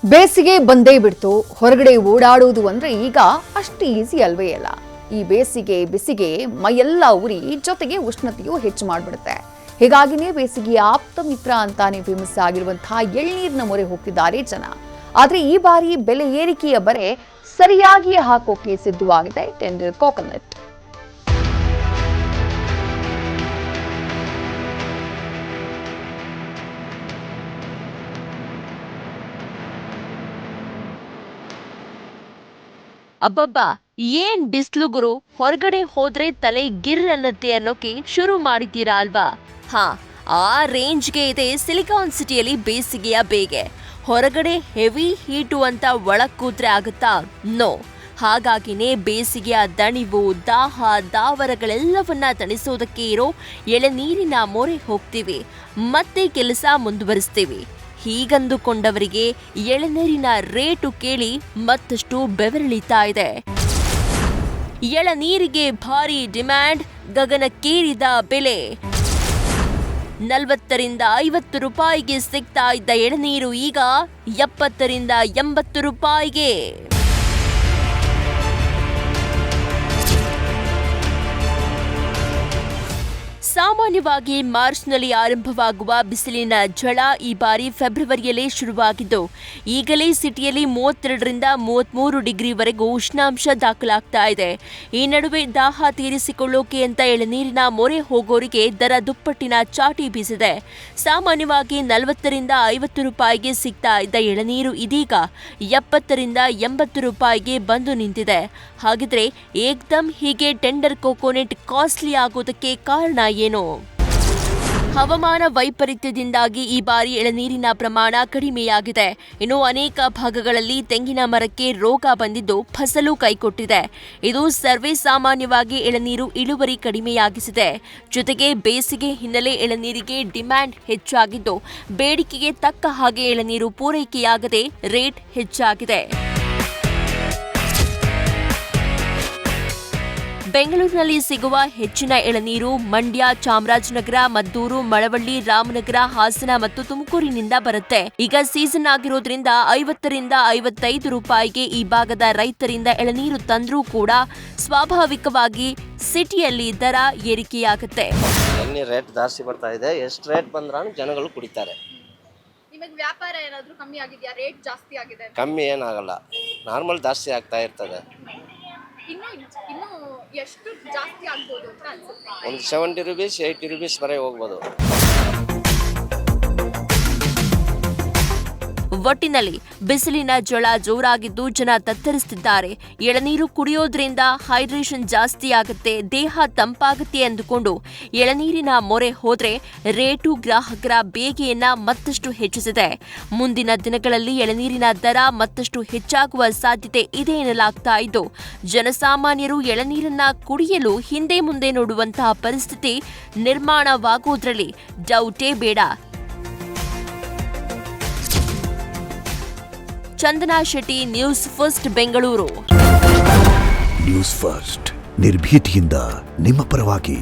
ಬೇಸಿಗೆ ಬಂದೇ ಬಿಡ್ತು. ಹೊರಗಡೆ ಓಡಾಡೋದು ಅಂದ್ರೆ ಈಗ ಅಷ್ಟು ಈಸಿ ಅಲ್ವೇ ಅಲ್ಲ. ಈ ಬೇಸಿಗೆ ಬಿಸಿಗೆ ಮೈಯೆಲ್ಲ ಉರಿ, ಜೊತೆಗೆ ಉಷ್ಣತೆಯೂ ಹೆಚ್ಚು ಮಾಡಿಬಿಡುತ್ತೆ. ಹೀಗಾಗಿನೇ ಬೇಸಿಗೆಯ ಆಪ್ತ ಮಿತ್ರ ಅಂತಾನೆ ಫೇಮಸ್ ಆಗಿರುವಂತಹ ಎಳ್ನೀರಿನ ಮೊರೆ ಹೋಗ್ತಿದ್ದಾರೆ ಜನ. ಆದ್ರೆ ಈ ಬಾರಿ ಬೆಲೆ ಏರಿಕೆಯ ಬರೆ ಸರಿಯಾಗಿ ಹಾಕೋಕೆ ಸಿದ್ಧವಾಗಿದೆ ಟೆಂಡರ್ ಕೋಕೋನಟ್. ಅಬ್ಬಬ್ಬಾ, ಏನ್ ಬಿಸ್ಲು ಗುರು. ಹೊರಗಡೆ ಹೋದ್ರೆ ತಲೆ ಗಿರ್ ಅನ್ನತ್ತೆ ಅನ್ನೋಕೆ ಶುರು ಮಾಡಿದ್ದೀರಾ ಅಲ್ವಾ? ಆ ರೇಂಜ್ಗೆ ಇದೆ ಸಿಲಿಕಾನ್ ಸಿಟಿಯಲ್ಲಿ ಬೇಸಿಗೆಯ ಬೇಗೆ. ಹೊರಗಡೆ ಹೆವಿ ಹೀಟು ಅಂತ ಒಳಗ್ ಕೂತ್ರೆ ಆಗುತ್ತಾ? ನೋ. ಹಾಗಾಗಿನೇ ಬೇಸಿಗೆಯ ದಣಿವು, ದಾಹ, ದಾವರಗಳೆಲ್ಲವನ್ನ ತಣಿಸೋದಕ್ಕೆ ಇರೋ ಎಳೆನೀರಿನ ಮೊರೆ ಹೋಗ್ತೀವಿ, ಮತ್ತೆ ಕೆಲಸ ಮುಂದುವರಿಸ್ತೀವಿ. ಹೀಗಂದುಕೊಂಡವರಿಗೆ ಎಳೆನೀರಿನ ರೇಟು ಕೇಳಿ ಮತ್ತಷ್ಟು ಬೆವರಿಳಿತಾ ಇದೆ. ಎಳನೀರಿಗೆ ಭಾರಿ ಡಿಮ್ಯಾಂಡ್, ಗಗನಕ್ಕೇರಿದ ಬೆಲೆ. 40 ರಿಂದ 50 ರೂಪಾಯಿಗೆ ಸಿಗ್ತಾ ಇದ್ದ ಎಳನೀರು ಈಗ 70 ರಿಂದ 80 ರೂಪಾಯಿಗೆ. ಸಾಮಾನ್ಯವಾಗಿ ಮಾರ್ಚ್ನಲ್ಲಿ ಆರಂಭವಾಗುವ ಬಿಸಿಲಿನ ಝಳ ಈ ಬಾರಿ ಫೆಬ್ರವರಿಯಲ್ಲೇ ಶುರುವಾಗಿದ್ದು, ಈಗಲೇ ಸಿಟಿಯಲ್ಲಿ 32 ರಿಂದ 33 ಡಿಗ್ರಿವರೆಗೂ ಉಷ್ಣಾಂಶ ದಾಖಲಾಗ್ತಾ ಇದೆ. ಈ ನಡುವೆ ದಾಹ ತೀರಿಸಿಕೊಳ್ಳೋಕೆ ಅಂತ ಎಳನೀರಿನ ಮೊರೆ ಹೋಗೋರಿಗೆ ದರ ದುಪ್ಪಟ್ಟಿನ ಚಾಟಿ ಬೀಸಿದೆ. ಸಾಮಾನ್ಯವಾಗಿ 40 ರಿಂದ 50 ರೂಪಾಯಿಗೆ ಸಿಗ್ತಾ ಇದ್ದ ಎಳನೀರು ಇದೀಗ 70 ರಿಂದ 80 ರೂಪಾಯಿಗೆ ಬಂದು ನಿಂತಿದೆ. ಹಾಗಿದ್ರೆ ಏಕ್ದಮ್ ಹೀಗೆ ಟೆಂಡರ್ ಕೋಕೋನಟ್ ಕಾಸ್ಟ್ಲಿ ಆಗೋದಕ್ಕೆ ಕಾರಣ ಏನು? ಹವಾಮಾನ ವೈಪರೀತ್ಯದಿಂದಾಗಿ ಈ ಬಾರಿ ಎಳನೀರಿನ ಪ್ರಮಾಣ ಕಡಿಮೆಯಾಗಿದೆ. ಇನ್ನು ಅನೇಕ ಭಾಗಗಳಲ್ಲಿ ತೆಂಗಿನ ಮರಕ್ಕೆ ರೋಗ ಬಂದಿದ್ದು ಫಸಲು ಕೈಕೊಟ್ಟಿದೆ. ಇದು ಸರ್ವೇ ಸಾಮಾನ್ಯವಾಗಿ ಎಳನೀರು ಇಳುವರಿ ಕಡಿಮೆಯಾಗಿಸಿದೆ. ಜೊತೆಗೆ ಬೇಸಿಗೆ ಹಿನ್ನೆಲೆ ಎಳನೀರಿಗೆ ಡಿಮ್ಯಾಂಡ್ ಹೆಚ್ಚಾಗಿದ್ದು, ಬೇಡಿಕೆಗೆ ತಕ್ಕ ಹಾಗೆ ಎಳನೀರು ಪೂರೈಕೆಯಾಗದೆ ರೇಟ್ ಹೆಚ್ಚಾಗಿದೆ. ಬೆಂಗಳೂರಿನಲ್ಲಿ ಸಿಗುವ ಹೆಚ್ಚಿನ ಎಳನೀರು ಮಂಡ್ಯ, ಚಾಮರಾಜನಗರ, ಮದ್ದೂರು, ಮಳವಳ್ಳಿ, ರಾಮನಗರ, ಹಾಸನ ಮತ್ತು ತುಮಕೂರಿನಿಂದ ಬರುತ್ತೆ. ಈಗ ಸೀಸನ್ ಆಗಿರೋದ್ರಿಂದ 50 ರಿಂದ 55 ರೂಪಾಯಿಗೆ ಈ ಭಾಗದ ರೈತರಿಂದ ಎಳನೀರು ತಂದ್ರೂ ಕೂಡ ಸ್ವಾಭಾವಿಕವಾಗಿ ಸಿಟಿಯಲ್ಲಿ ದರ ಏರಿಕೆಯಾಗುತ್ತೆ. ಎಳನೀರು ರೇಟ್ ಜಾಸ್ತಿ ಬರ್ತಾ ಇದೆ. ಎಷ್ಟು ರೇಟ್ ಬಂದ್ರೂ ಜನಗಳು ಕುಡಿತಾರೆ. ನಿಮಗೆ ವ್ಯಾಪಾರ ಏನಾದರೂ ಕಮ್ಮಿ ಆಗಿದೆಯಾ? ರೇಟ್ ಜಾಸ್ತಿ ಆಗಿದೆ? ಕಮ್ಮಿ ಏನಾಗಲ್ಲ, ನಾರ್ಮಲ್ ಜಾಸ್ತಿ ಆಗ್ತಾ ಇರ್ತದೆ. ಇನ್ನು ಎಷ್ಟು ಜಾಸ್ತಿ ಆಗ್ಬೋದು ಅಂತ ಅನ್ಸುತ್ತೆ? ಒಂದು 70 ರೂಪೀಸ್ 80 ರೂಪೀಸ್ ವರೆಗೆ ಹೋಗ್ಬೋದು. ಒಟ್ಟಿನಲ್ಲಿ ಬಿಸಿಲಿನ ಝಳ ಜೋರಾಗಿದ್ದು ಜನ ತತ್ತರಿಸುತ್ತಿದ್ದಾರೆ. ಎಳನೀರು ಕುಡಿಯೋದ್ರಿಂದ ಹೈಡ್ರೇಷನ್ ಜಾಸ್ತಿ ಆಗುತ್ತೆ, ದೇಹ ತಂಪಾಗುತ್ತೆ ಅಂದುಕೊಂಡು ಎಳನೀರಿನ ಮೊರೆ ಹೋದ್ರೆ ರೇಟು ಗ್ರಾಹಕರ ಬೇಗೆಯನ್ನ ಮತ್ತಷ್ಟು ಹೆಚ್ಚಿಸಿದೆ. ಮುಂದಿನ ದಿನಗಳಲ್ಲಿ ಎಳನೀರಿನ ದರ ಮತ್ತಷ್ಟು ಹೆಚ್ಚಾಗುವ ಸಾಧ್ಯತೆ ಇದೆ ಎನ್ನಲಾಗ್ತಾ ಇದ್ದು, ಜನಸಾಮಾನ್ಯರು ಎಳನೀರನ್ನ ಕುಡಿಯಲು ಹಿಂದೆ ಮುಂದೆ ನೋಡುವಂತಹ ಪರಿಸ್ಥಿತಿ ನಿರ್ಮಾಣವಾಗುವುದರಲ್ಲಿ ಡೌಟೇ ಬೇಡ. Chandana Shetty, news first, Bengaluru. News first ನಿರ್ಭೀತಿಯಿಂದ ನಿಮ್ಮ ಪರವಾಗಿ.